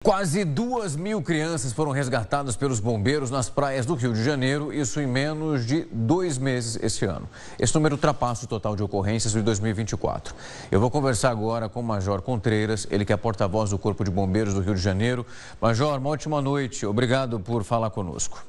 Quase 2.000 crianças foram resgatadas pelos bombeiros nas praias do Rio de Janeiro, isso em menos de 2 meses esse ano. Esse número ultrapassa o total de ocorrências de 2024. Eu vou conversar agora com o Major Contreiras, ele que é porta-voz do Corpo de Bombeiros do Rio de Janeiro. Major, uma ótima noite, obrigado por falar conosco.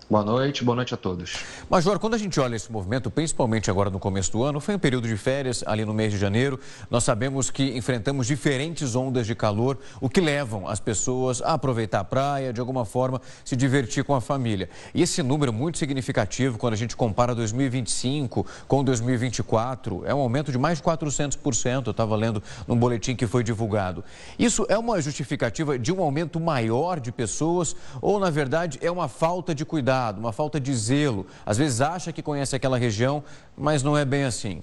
Boa noite a todos. Major, quando a gente olha esse movimento, principalmente agora no começo do ano, foi um período de férias, ali no mês de janeiro, nós sabemos que enfrentamos diferentes ondas de calor, o que levam as pessoas a aproveitar a praia, de alguma forma, se divertir com a família. E esse número muito significativo, quando a gente compara 2025 com 2024, é um aumento de mais de 400%, eu estava lendo num boletim que foi divulgado. Isso é uma justificativa de um aumento maior de pessoas ou, na verdade, é uma falta de cuidado? Uma falta de zelo, às vezes acha que conhece aquela região, mas não é bem assim.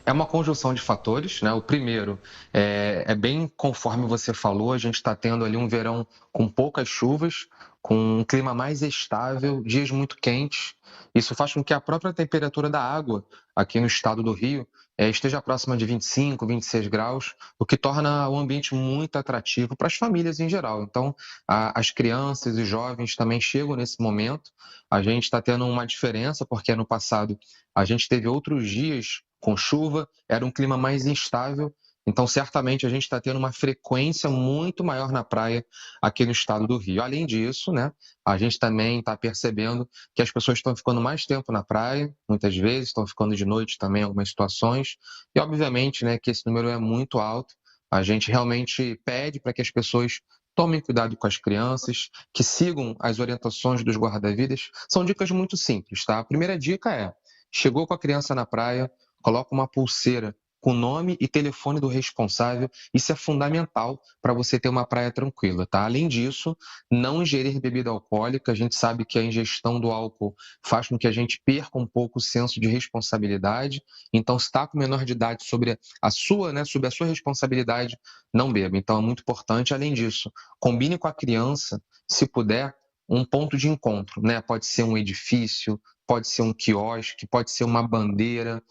É uma conjunção de fatores, né? O primeiro é bem conforme você falou, a gente está tendo ali um verão com poucas chuvas, com um clima mais estável, dias muito quentes. Isso faz com que a própria temperatura da água aqui no estado do Rio esteja próxima de 25, 26 graus, o que torna o ambiente muito atrativo para as famílias em geral. Então, as crianças e jovens também chegam nesse momento. A gente está tendo uma diferença, porque ano passado a gente teve outros dias com chuva, era um clima mais instável. Então, certamente, a gente está tendo uma frequência muito maior na praia aqui no estado do Rio. Além disso, né, a gente também está percebendo que as pessoas estão ficando mais tempo na praia, muitas vezes, estão ficando de noite também em algumas situações. E, obviamente, né, que esse número é muito alto. A gente realmente pede para que as pessoas tomem cuidado com as crianças, que sigam as orientações dos guarda-vidas. São dicas muito simples, tá? A primeira dica é: chegou com a criança na praia, coloca uma pulseira com nome e telefone do responsável. Isso é fundamental para você ter uma praia tranquila, tá? Além disso, não ingerir bebida alcoólica. A gente sabe que a ingestão do álcool faz com que a gente perca um pouco o senso de responsabilidade. Então, se está com menor de idade sobre a sua, né, sobre a sua responsabilidade, não beba. Então, é muito importante. Além disso, combine com a criança, se puder, um ponto de encontro, né? Pode ser um edifício, pode ser um quiosque, pode ser uma bandeira,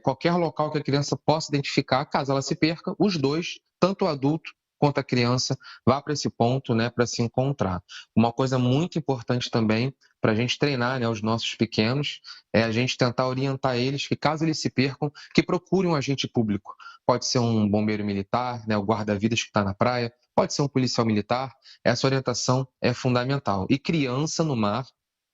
qualquer local que a criança possa identificar, caso ela se perca, os dois, tanto o adulto quanto a criança, vá para esse ponto, né, para se encontrar. Uma coisa muito importante também para a gente treinar, né, os nossos pequenos, é a gente tentar orientar eles que, caso eles se percam, que procurem um agente público. Pode ser um bombeiro militar, né, o guarda-vidas que está na praia, pode ser um policial militar. Essa orientação é fundamental. E criança no mar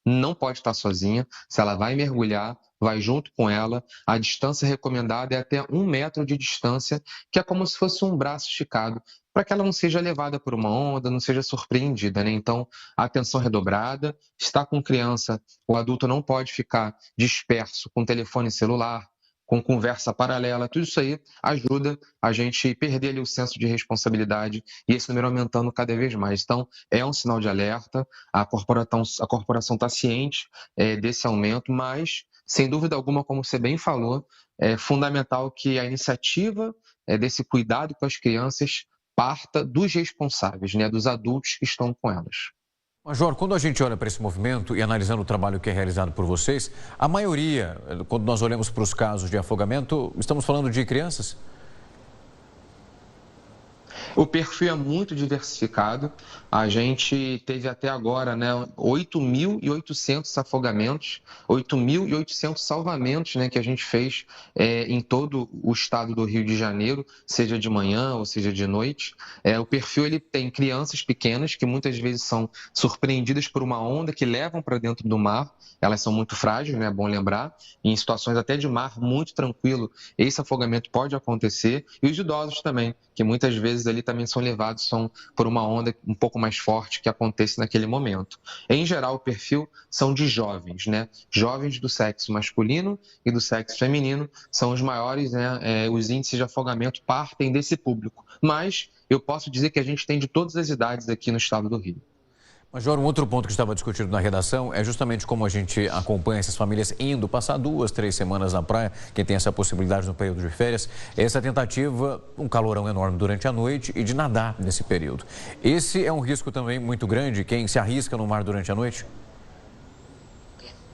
não pode estar sozinha. Se ela vai mergulhar, vai junto com ela. A distância recomendada é até 1 metro de distância, que é como se fosse um braço esticado, para que ela não seja levada por uma onda, não seja surpreendida, né? Então, atenção redobrada. Está com criança, o adulto não pode ficar disperso com telefone celular, com conversa paralela. Tudo isso aí ajuda a gente perder ali o senso de responsabilidade e esse número aumentando cada vez mais. Então, é um sinal de alerta. A corporação está ciente desse aumento, mas, sem dúvida alguma, como você bem falou, é fundamental que a iniciativa desse cuidado com as crianças parta dos responsáveis, né, dos adultos que estão com elas. Major, quando a gente olha para esse movimento e analisando o trabalho que é realizado por vocês, a maioria, quando nós olhamos para os casos de afogamento, estamos falando de crianças? O perfil é muito diversificado. A gente teve até agora, né, 8.800 afogamentos, 8.800 salvamentos, né, que a gente fez em todo o estado do Rio de Janeiro, seja de manhã ou seja de noite. O perfil ele tem crianças pequenas que muitas vezes são surpreendidas por uma onda que levam para dentro do mar. Elas são muito frágeis, né, é bom lembrar. E em situações até de mar muito tranquilo, esse afogamento pode acontecer. E os idosos também, que muitas vezes ali também são levados por uma onda um pouco mais forte que acontece naquele momento. Em geral, o perfil são de jovens, né? Jovens do sexo masculino e do sexo feminino são os maiores, né? Os índices de afogamento partem desse público. Mas eu posso dizer que a gente tem de todas as idades aqui no estado do Rio. Major, um outro ponto que estava discutido na redação é justamente como a gente acompanha essas famílias indo passar 2, 3 semanas na praia, quem tem essa possibilidade no período de férias, essa tentativa, um calorão enorme durante a noite e de nadar nesse período. Esse é um risco também muito grande, quem se arrisca no mar durante a noite?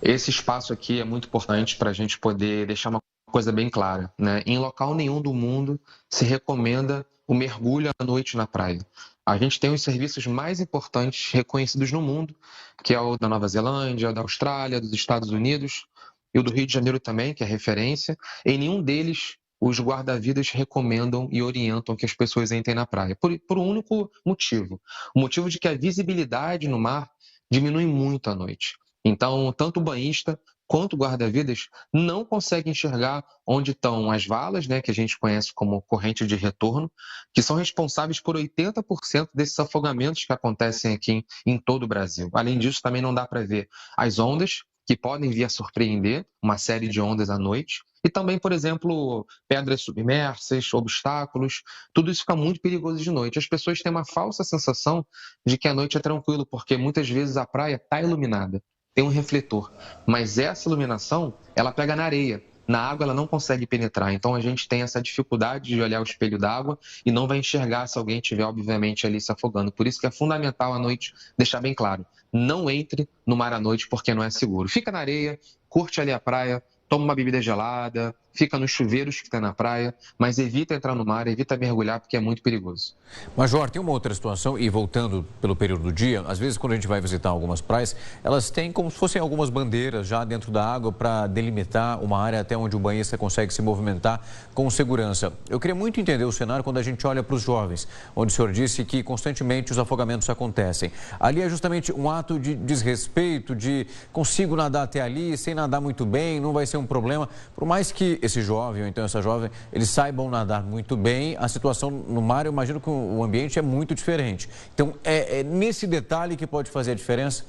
Esse espaço aqui é muito importante para a gente poder deixar uma coisa bem clara, né? Em local nenhum do mundo se recomenda o mergulho à noite na praia. A gente tem os serviços mais importantes reconhecidos no mundo, que é o da Nova Zelândia, da Austrália, dos Estados Unidos e o do Rio de Janeiro também, que é referência. Em nenhum deles os guarda-vidas recomendam e orientam que as pessoas entrem na praia, por um único motivo. O motivo de que a visibilidade no mar diminui muito à noite. Então, tanto o banhista quanto o guarda-vidas não consegue enxergar onde estão as valas, né, que a gente conhece como corrente de retorno, que são responsáveis por 80% desses afogamentos que acontecem aqui em todo o Brasil. Além disso, também não dá para ver as ondas, que podem vir a surpreender, uma série de ondas à noite, e também, por exemplo, pedras submersas, obstáculos, tudo isso fica muito perigoso de noite. As pessoas têm uma falsa sensação de que a noite é tranquilo, porque muitas vezes a praia está iluminada, tem um refletor, mas essa iluminação, ela pega na areia. Na água ela não consegue penetrar, então a gente tem essa dificuldade de olhar o espelho d'água e não vai enxergar se alguém estiver, obviamente, ali se afogando. Por isso que é fundamental à noite deixar bem claro, não entre no mar à noite porque não é seguro. Fica na areia, curte ali a praia, toma uma bebida gelada, fica nos chuveiros que tem na praia, mas evita entrar no mar, evita mergulhar porque é muito perigoso. Major, tem uma outra situação, e voltando pelo período do dia, às vezes quando a gente vai visitar algumas praias, elas têm como se fossem algumas bandeiras já dentro da água para delimitar uma área até onde o banhista consegue se movimentar com segurança. Eu queria muito entender o cenário quando a gente olha para os jovens, onde o senhor disse que constantemente os afogamentos acontecem. Ali é justamente um ato de desrespeito, de consigo nadar até ali, sem nadar muito bem, não vai ser um problema. Por mais que esse jovem ou então essa jovem, eles saibam nadar muito bem, a situação no mar, eu imagino que o ambiente é muito diferente. Então, é nesse detalhe que pode fazer a diferença?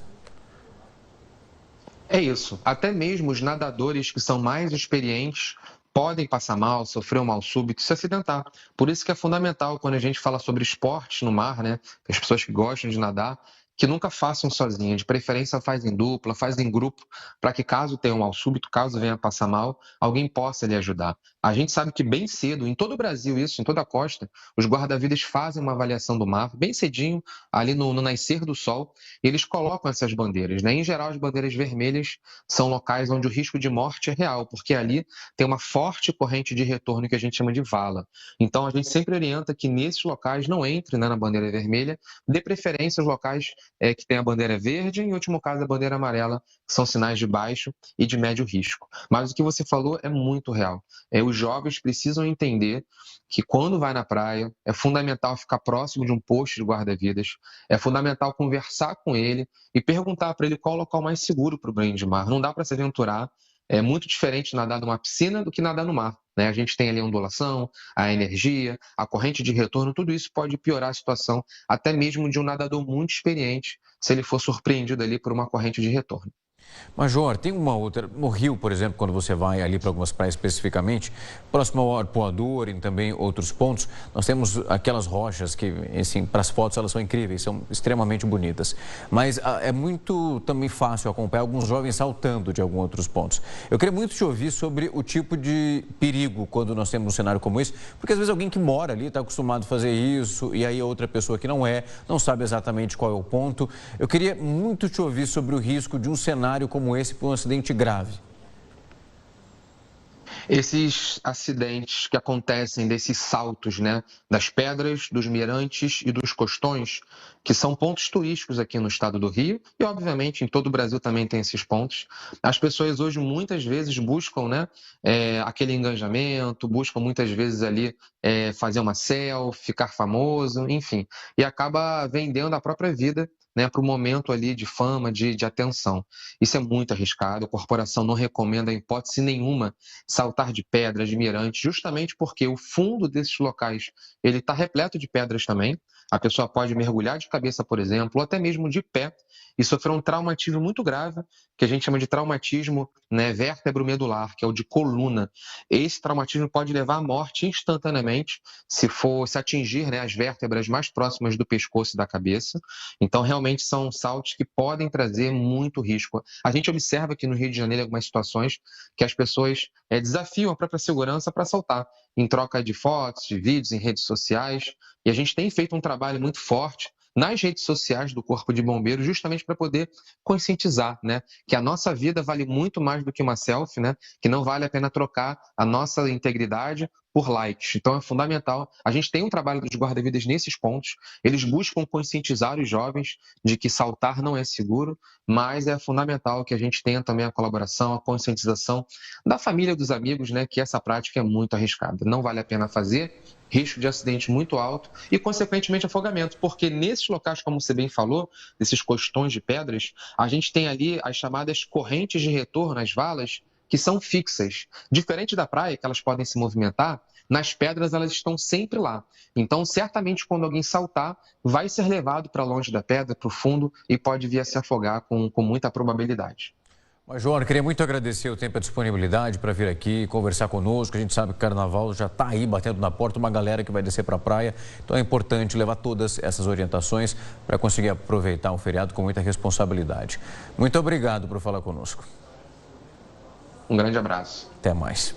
É isso. Até mesmo os nadadores que são mais experientes podem passar mal, sofrer um mal súbito, se acidentar. Por isso que é fundamental quando a gente fala sobre esportes no mar, né? As pessoas que gostam de nadar, que nunca façam sozinhas, de preferência faz em dupla, faz em grupo, para que caso tenha um mal súbito, caso venha a passar mal, alguém possa lhe ajudar. A gente sabe que bem cedo, em todo o Brasil, isso, em toda a costa, os guarda-vidas fazem uma avaliação do mar, bem cedinho, ali no nascer do sol, e eles colocam essas bandeiras, né? Em geral, as bandeiras vermelhas são locais onde o risco de morte é real, porque ali tem uma forte corrente de retorno que a gente chama de vala. Então, a gente sempre orienta que nesses locais não entre, né, na bandeira vermelha, dê preferência aos locais que tem a bandeira verde e, em último caso, a bandeira amarela, que são sinais de baixo e de médio risco. Mas o que você falou é muito real. Os jovens precisam entender que quando vai na praia, é fundamental ficar próximo de um posto de guarda-vidas, é fundamental conversar com ele e perguntar para ele qual é o local mais seguro para o banho de mar. Não dá para se aventurar. É muito diferente nadar numa piscina do que nadar no mar, né? A gente tem ali a ondulação, a energia, a corrente de retorno, tudo isso pode piorar a situação, até mesmo de um nadador muito experiente, se ele for surpreendido ali por uma corrente de retorno. Major, tem uma outra, no Rio, por exemplo, quando você vai ali para algumas praias especificamente, próximo ao Arpoador e também outros pontos, nós temos aquelas rochas que, assim, para as fotos elas são incríveis, são extremamente bonitas. Mas é muito também fácil acompanhar alguns jovens saltando de alguns outros pontos. Eu queria muito te ouvir sobre o tipo de perigo quando nós temos um cenário como esse, porque às vezes alguém que mora ali está acostumado a fazer isso e aí outra pessoa que não sabe exatamente qual é o ponto. Eu queria muito te ouvir sobre o risco de um cenário como esse por um acidente grave. Esses acidentes que acontecem desses saltos, né, das pedras, dos mirantes e dos costões, que são pontos turísticos aqui no estado do Rio e, obviamente, em todo o Brasil também tem esses pontos. As pessoas hoje muitas vezes buscam, né, aquele engajamento, buscam muitas vezes ali fazer uma selfie, ficar famoso, enfim, e acaba vendendo a própria vida, né, para o momento ali de fama, de atenção. Isso é muito arriscado, a corporação não recomenda, em hipótese nenhuma, saltar de pedras, de mirantes, justamente porque o fundo desses locais ele está repleto de pedras também. A pessoa pode mergulhar de cabeça, por exemplo, ou até mesmo de pé e sofrer um traumatismo muito grave, que a gente chama de traumatismo, né, vértebro-medular, que é o de coluna. Esse traumatismo pode levar à morte instantaneamente se atingir, né, as vértebras mais próximas do pescoço e da cabeça. Então, realmente são saltos que podem trazer muito risco. A gente observa aqui no Rio de Janeiro algumas situações que as pessoas desafiam a própria segurança para saltar, em troca de fotos, de vídeos em redes sociais. E a gente tem feito um trabalho muito forte nas redes sociais do Corpo de Bombeiros, justamente para poder conscientizar, né, que a nossa vida vale muito mais do que uma selfie, né, que não vale a pena trocar a nossa integridade por likes. Então é fundamental. A gente tem um trabalho dos guarda-vidas nesses pontos. Eles buscam conscientizar os jovens de que saltar não é seguro, mas é fundamental que a gente tenha também a colaboração, a conscientização da família, dos amigos, né, que essa prática é muito arriscada. Não vale a pena fazer, risco de acidente muito alto e, consequentemente, afogamento, porque nesses locais, como você bem falou, desses costões de pedras, a gente tem ali as chamadas correntes de retorno, as valas, que são fixas. Diferente da praia, que elas podem se movimentar, nas pedras elas estão sempre lá. Então, certamente, quando alguém saltar, vai ser levado para longe da pedra, para o fundo, e pode vir a se afogar com muita probabilidade. Major, queria muito agradecer o tempo e a disponibilidade para vir aqui conversar conosco. A gente sabe que o carnaval já está aí batendo na porta, uma galera que vai descer para a praia. Então é importante levar todas essas orientações para conseguir aproveitar o feriado com muita responsabilidade. Muito obrigado por falar conosco. Um grande abraço. Até mais.